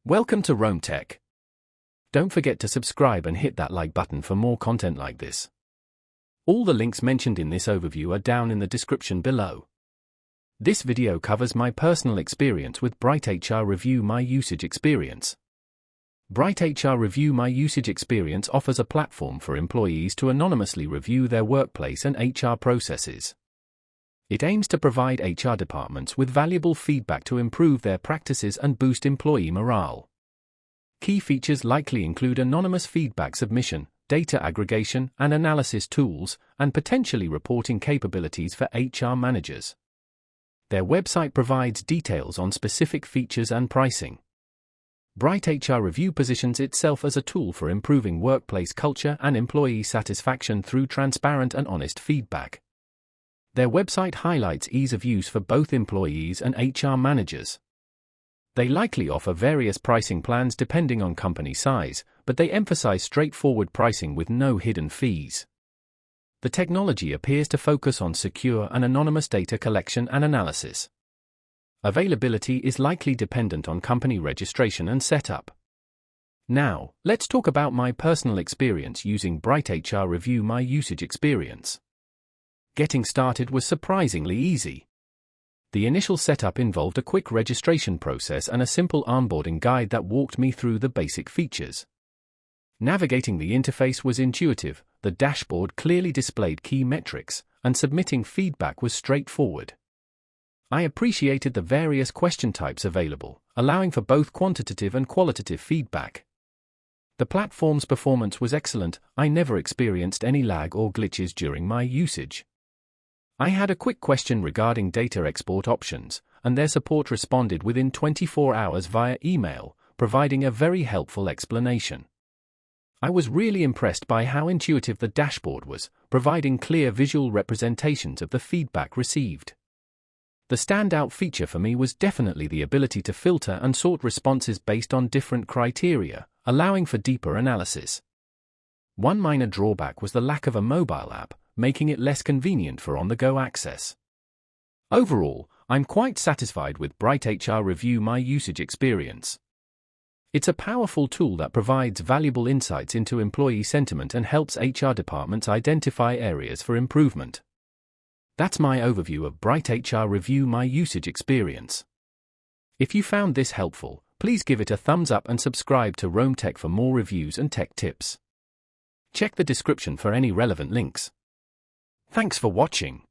Welcome to Rome Tech. Don't forget to subscribe and hit that like button for more content like this. All the links mentioned in this overview are down in the description below. This video covers my personal experience with BrightHR Review My Usage Experience. BrightHR Review My Usage Experience offers a platform for employees to anonymously review their workplace and HR processes. It aims to provide HR departments with valuable feedback to improve their practices and boost employee morale. Key features likely include anonymous feedback submission, data aggregation and analysis tools, and potentially reporting capabilities for HR managers. Their website provides details on specific features and pricing. BrightHR Review positions itself as a tool for improving workplace culture and employee satisfaction through transparent and honest feedback. Their website highlights ease of use for both employees and HR managers. They likely offer various pricing plans depending on company size, but they emphasize straightforward pricing with no hidden fees. The technology appears to focus on secure and anonymous data collection and analysis. Availability is likely dependent on company registration and setup. Now, let's talk about my personal experience using BrightHR Review My Usage Experience. Getting started was surprisingly easy. The initial setup involved a quick registration process and a simple onboarding guide that walked me through the basic features. Navigating the interface was intuitive, the dashboard clearly displayed key metrics, and submitting feedback was straightforward. I appreciated the various question types available, allowing for both quantitative and qualitative feedback. The platform's performance was excellent. I never experienced any lag or glitches during my usage. I had a quick question regarding data export options, and their support responded within 24 hours via email, providing a very helpful explanation. I was really impressed by how intuitive the dashboard was, providing clear visual representations of the feedback received. The standout feature for me was definitely the ability to filter and sort responses based on different criteria, allowing for deeper analysis. One minor drawback was the lack of a mobile app, making it less convenient for on-the-go access. Overall, I'm quite satisfied with BrightHR Review My Usage Experience. It's a powerful tool that provides valuable insights into employee sentiment and helps HR departments identify areas for improvement. That's my overview of BrightHR Review My Usage Experience. If you found this helpful, please give it a thumbs up and subscribe to Rome Tech for more reviews and tech tips. Check the description for any relevant links. Thanks for watching.